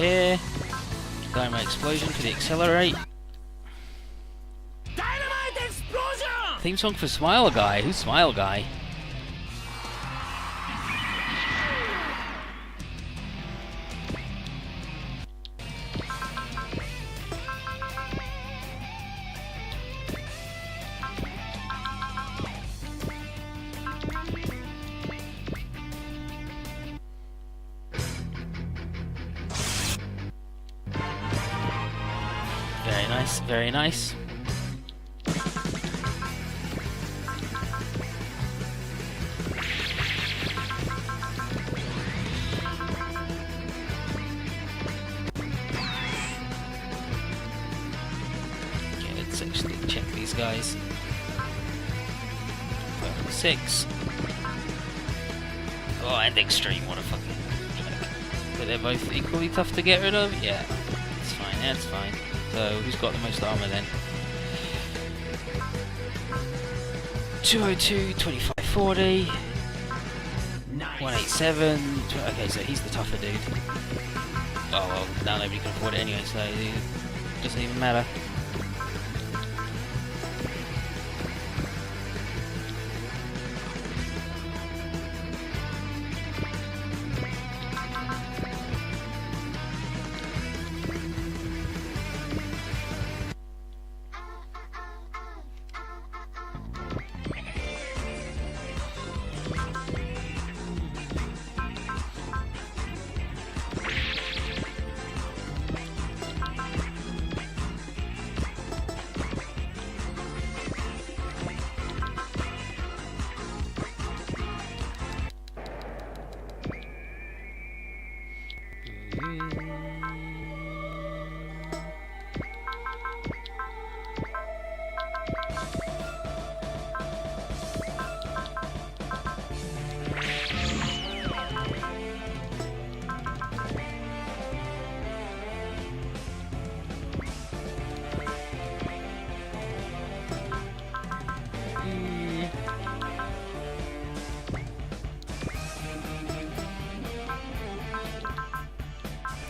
here. Dynamite explosion for the accelerate. Dynamite explosion! Theme song for Smile Guy. Who's Smile Guy? Very nice, very nice. Okay, let's actually check these guys. 6. Oh, and extreme, what a fucking joke. But they're both equally tough to get rid of? Yeah, it's fine, that's fine. So, who's got the most armor then? 202, 2540, 187. Okay, so he's the tougher dude. Oh well, now nobody can afford it anyway, so it doesn't even matter.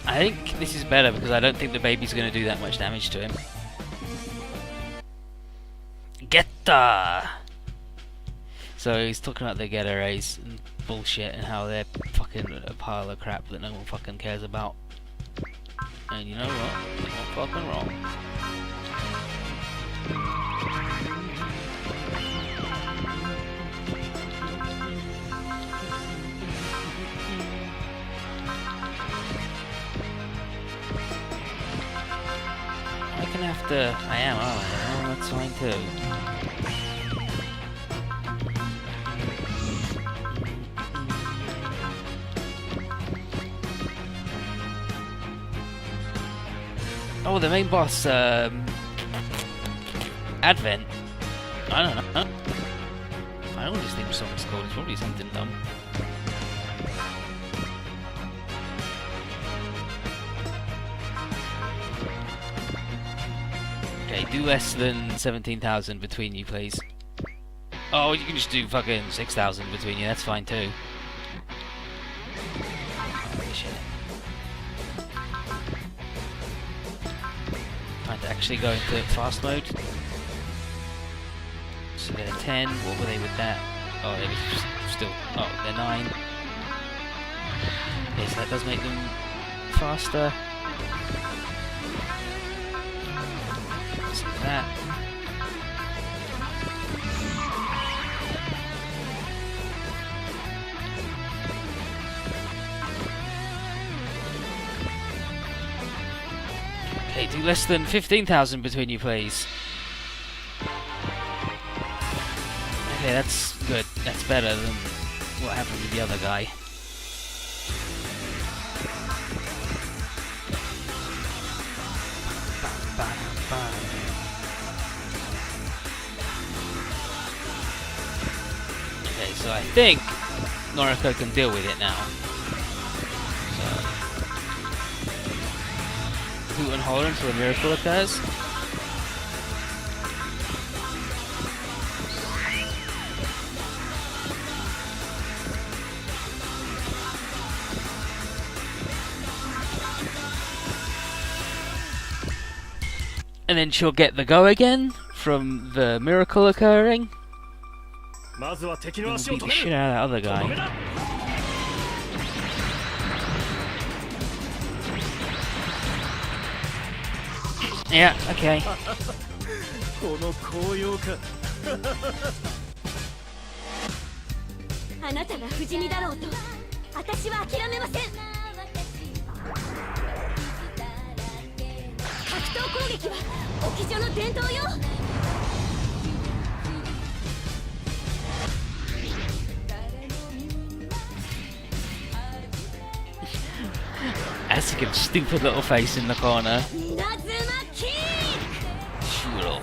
I think this is better because I don't think the baby's going to do that much damage to him. Geta! So he's talking about the Geta rays and bullshit and how they're fucking a pile of crap that no one fucking cares about. And you know what? They're not fucking wrong. I am, aren't I? Oh, that's fine too. Oh, the main boss, Advent. I don't know. I don't know what this theme song's called. It's probably something dumb. Okay, do less than 17,000 between you, please. Oh, you can just do fucking 6,000 between you, that's fine too. Holy shit. Time to actually go into fast mode. So they're 10, what were they with that? Oh, they were still, oh, they're 9. Okay, so that does make them faster. That. Okay, do less than 15,000 between you, please. Okay, that's good. That's better than what happened with the other guy. Okay, so I think Noriko can deal with it now. So, hoot and holler until a miracle occurs. And then she'll get the go again from the miracle occurring. まずは敵の And 足を beat 止 the め shit る out of that other とどめ guy. だ Yeah, okay. この高揚感あなたが不死身だろうと私は諦めません。格闘攻撃は沖女の伝統よ。 Asuka's stupid little face in the corner. 稲妻キック Shuroka.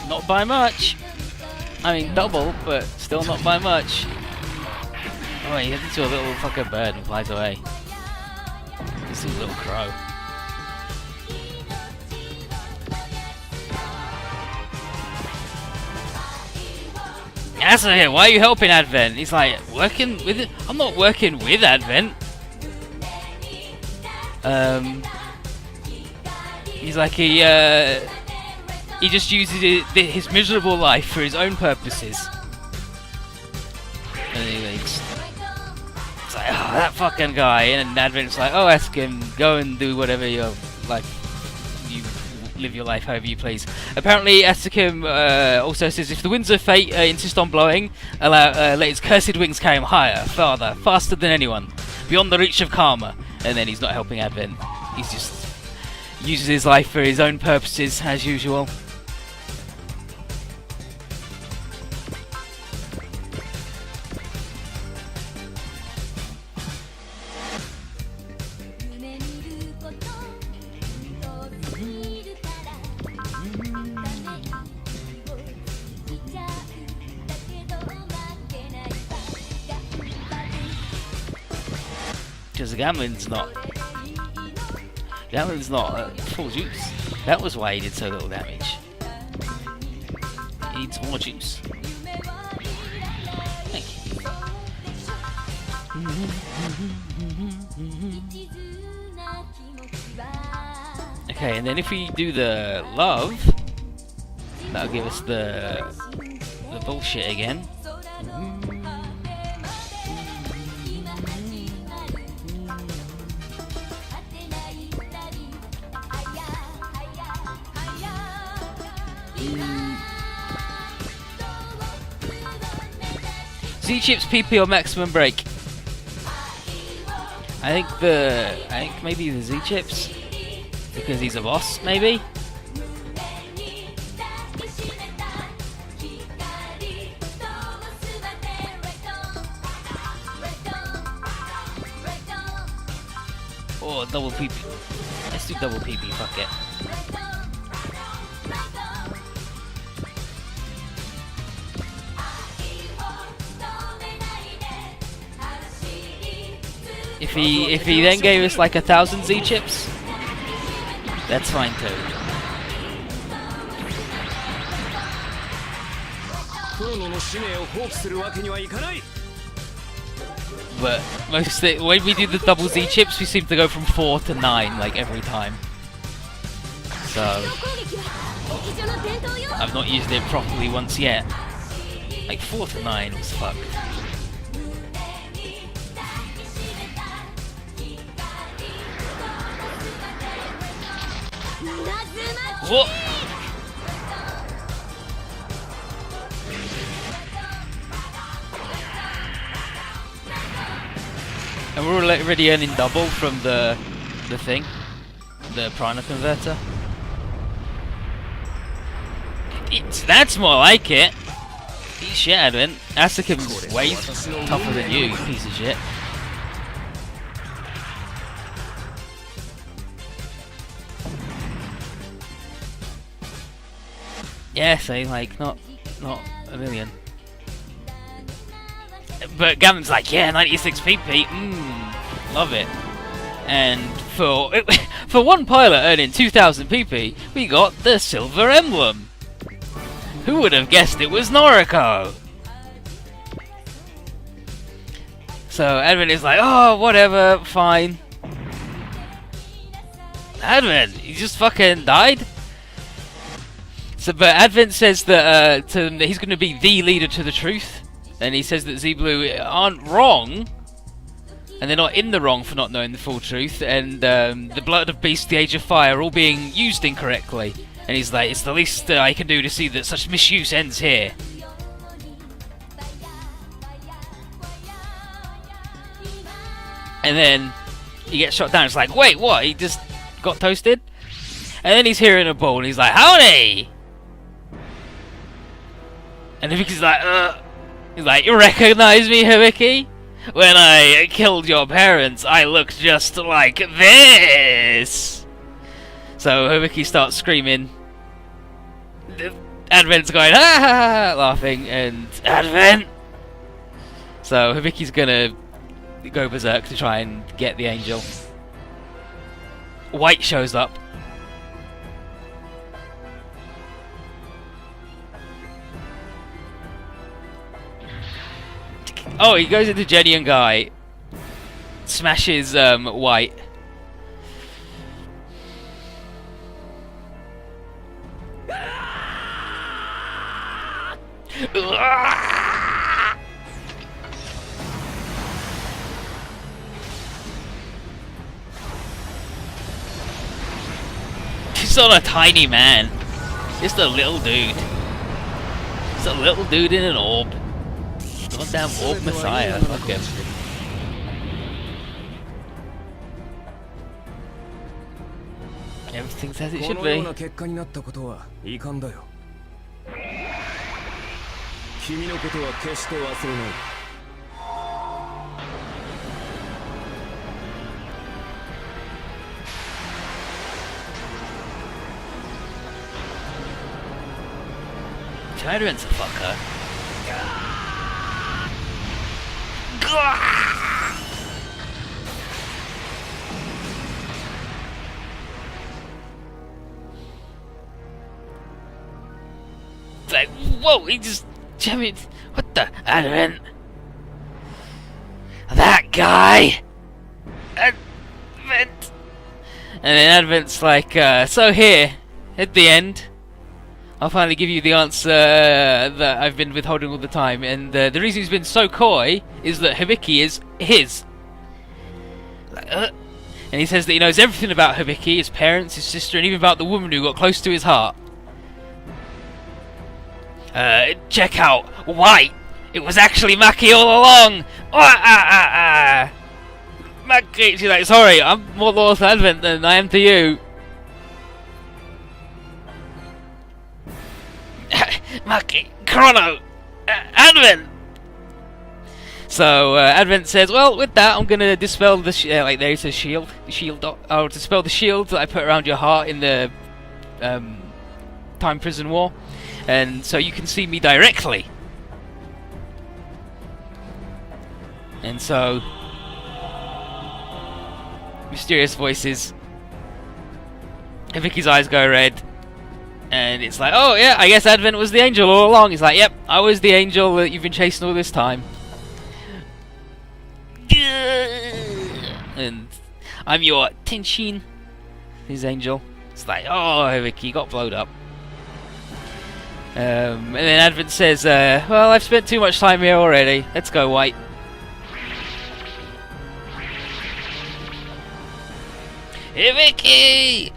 Not by much. I mean, double, but still not by much. Oh, he hits into a little fucking bird and flies away. This is a little crow. Asuka, why are you helping Advent? He's like, working with it? I'm not working with Advent. He's like, he just uses his miserable life for his own purposes. And it's like, oh, that fucking guy. And Advent's like, oh, ask him, go and do whatever you're like. You live your life however you please. Apparently, Asuka also says if the winds of fate insist on blowing, let its cursed wings carry him higher, farther, faster than anyone, beyond the reach of karma. And then he's not helping Advent. He's just uses his life for his own purposes, as usual. Because the gambling's not full juice. That was why he did so little damage. He needs more juice. Thank you. Okay, and then if we do the love, that'll give us the bullshit again. Z-chips PP or maximum break. I think maybe the Z-chips because he's a boss, maybe. Or double PP. Let's do double PP. Fuck it. If he then gave us like 1,000 Z chips, that's fine too. But when we do the double Z chips, we seem to go from 4 to 9 like every time. So I've not used it properly once yet. Like 4 to 9 was fucked. What? And we're already earning double from the thing, the Prana converter. That's more like it. Eat shit, Advent. Asuka's way tougher than you piece of shit. Yeah, say like not a million. But Gavin's like, yeah, 96 PP, love it. And for for one pilot earning 2,000 PP, we got the silver emblem. Who would have guessed it was Noriko? So Advent is like, oh, whatever, fine. Advent, you just fucking died? So, but Advent says that he's going to be the leader to the truth. And he says that Z-Blue aren't wrong. And they're not in the wrong for not knowing the full truth. And the Blood of Beast, the Age of Fire are all being used incorrectly. And he's like, it's the least I can do to see that such misuse ends here. And then he gets shot down. It's like, wait, what? He just got toasted? And then he's hearing a ball and he's like, howdy! And Hibiki's like, he's like, you recognize me, Hibiki? When I killed your parents, I looked just like this! So Hibiki starts screaming. Advent's going, ha ha ha, laughing, and Advent! So Hibiki's gonna go berserk to try and get the angel. White shows up. Oh, he goes into Jenny and Guy. Smashes White. He's not a tiny man. Just a little dude. Just a little dude in an orb. Goddamn orb messiah. Fuck him. Everything's as it should be. Tyrant's a fucker. It's like, whoa, he just jammed. What the? Advent? That guy? Advent? And then Advent's like, so here, at the end, I'll finally give you the answer that I've been withholding all the time, and the reason he's been so coy is that Hibiki is his. Like, and he says that he knows everything about Hibiki, his parents, his sister, and even about the woman who got close to his heart. Check out White! It was actually MAKI all along! MAKI! She's like, sorry, I'm more loyal to Advent than I am to you. MAKI, Chrono, Advent. So Advent says, "Well, with that, I'm gonna dispel the like there is a shield. I'll dispel the shield that I put around your heart in the Time Prison War, and so you can see me directly." And so, mysterious voices. And Vicky's eyes go red. And it's like, oh yeah, I guess Advent was the angel all along. He's like, yep, I was the angel that you've been chasing all this time. And I'm your Tenshin, his angel. It's like, oh, Vicky got blowed up. And then Advent says, well, I've spent too much time here already. Let's go, White. Hey, Vicky!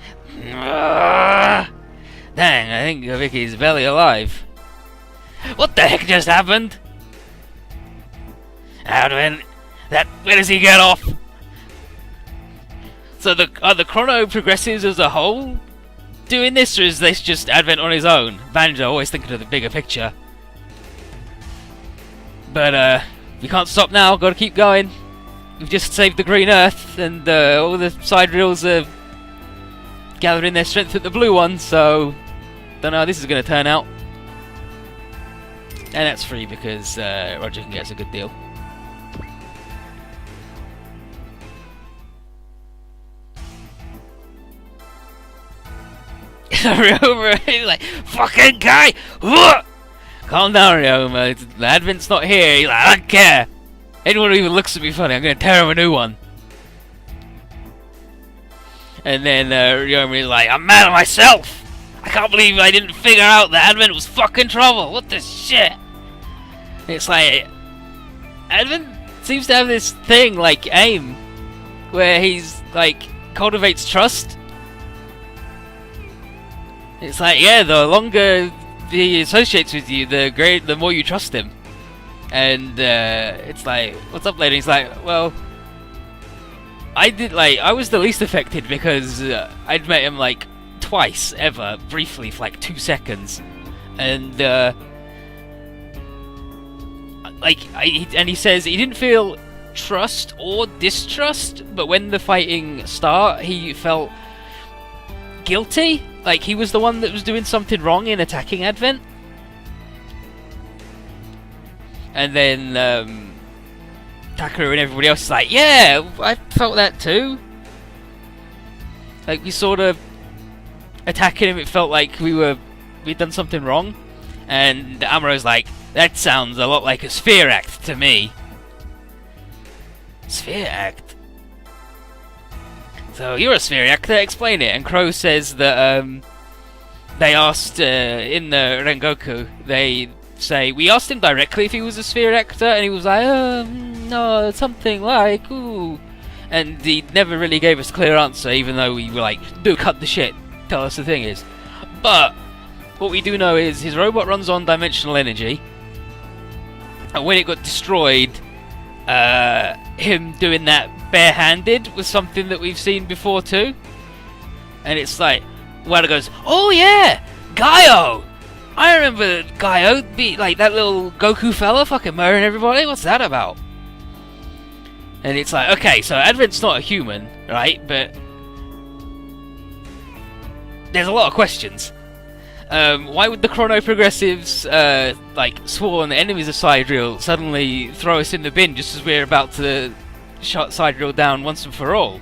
Dang, I think Vicky's barely alive. What the heck just happened? Advent, where does he get off? So are the Chrono Progressives as a whole doing this, or is this just Advent on his own? Banjo always thinking of the bigger picture. But we can't stop now, gotta keep going. We've just saved the Green Earth, and all the side reels are gathering their strength at the blue one, so don't know how this is going to turn out. And that's free because Roger can get us a good deal. Ryoma is like, fucking guy! Whoa! Calm down, Ryoma. The Advent's not here. He's like, I don't care. Anyone who even looks at me funny, I'm gonna tear him a new one. And then Ryoma is like, I'm mad at myself! I can't believe I didn't figure out that Advent was fucking trouble! What the shit? It's like, Advent seems to have this thing, like AIM, where he's, like, cultivates trust. It's like, yeah, the longer he associates with you, the more you trust him. And it's like, what's up, lady? He's like, well, I was the least affected because I'd met him like twice ever, briefly for like 2 seconds, and he says he didn't feel trust or distrust, but when the fighting started, he felt guilty, like he was the one that was doing something wrong in attacking Advent. And then Takaru and everybody else is like, yeah, I felt that too. Like, we sort of attacking him, it felt like we'd done something wrong. And Amuro's like, that sounds a lot like a sphere act to me. Sphere act? So you're a sphere actor, explain it. And Crow says that they asked in the Rengoku, they say, we asked him directly if he was a sphere actor, and he was like, no, something like, ooh. And he never really gave us a clear answer, even though we were like, do cut the shit, tell us the thing is. But what we do know is his robot runs on dimensional energy, and when it got destroyed, him doing that barehanded was something that we've seen before too. And it's like, Wada goes, oh yeah, Gaio! I remember Gaio be like that little Goku fella fucking murdering everybody. What's that about? And it's like, okay, so Advent's not a human, right? But there's a lot of questions. Why would the Chrono Progressives, like sworn enemies of Sidereal, suddenly throw us in the bin just as we're about to shut Sidereal down once and for all?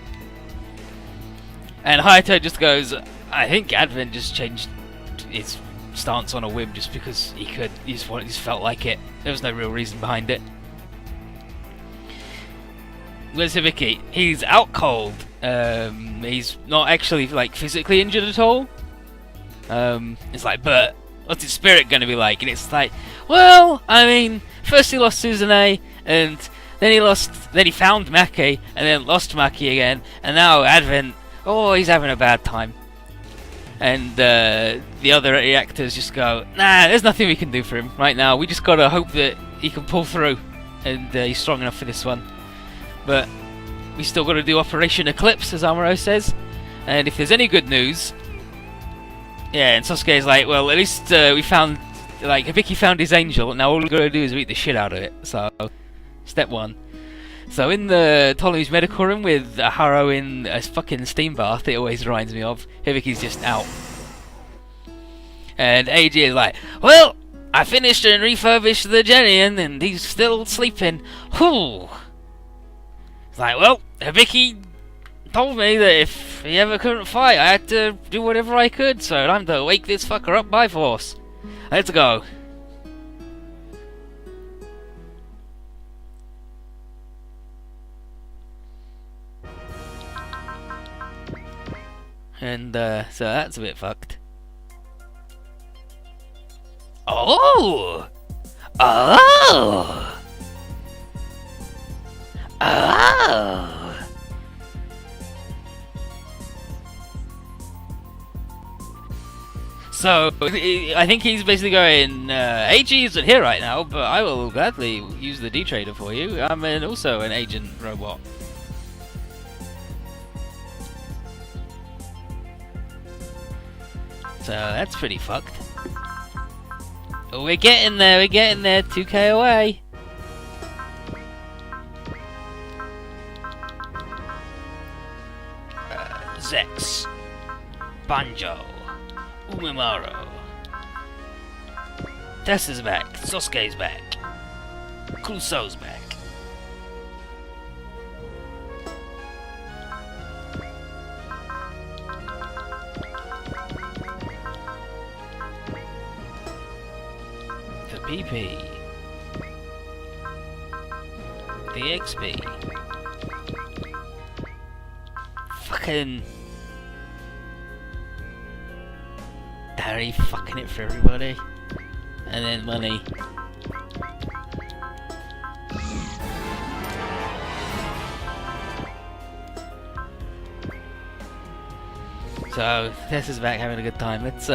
And Hayato just goes, I think Advent just changed its stance on a whim just because he could. He just felt like it. There was no real reason behind it. Where's Hibiki? He's out cold. He's not actually like physically injured at all. It's like, but what's his spirit going to be like? And it's like, well, I mean, first he lost Suzune, and then he found MAKI, and then lost MAKI again, and now Advent. Oh, he's having a bad time. And the other actors just go, nah, there's nothing we can do for him right now. We just gotta hope that he can pull through, and he's strong enough for this one. But we still gotta do Operation Eclipse, as Amuro says. And if there's any good news, yeah, and Sasuke's like, well, at least we found, like, Hibiki found his angel, and now all we gotta do is beat the shit out of it. So, step one. So in the Ptolemy's medical room with Haro in a fucking steam bath, it always reminds me of, Hibiki's just out. And AG is like, well, I finished and refurbished the Genian, and he's still sleeping. Whew. It's like, well, Hibiki told me that if he ever couldn't fight, I had to do whatever I could, so time to wake this fucker up by force. Let's go. And so that's a bit fucked. Oh! Oh! Oh! So, I think he's basically going, AG isn't here right now, but I will gladly use the D-Trader for you. I'm also an agent robot. So that's pretty fucked. Oh, we're getting there, 2k away. Zex, Banjo, Umimaro. Tessa's back, Sasuke's back, Crusoe's back. PP. The XP. Fucking Harry fucking it for everybody. And then money. So, this is back having a good time. Let's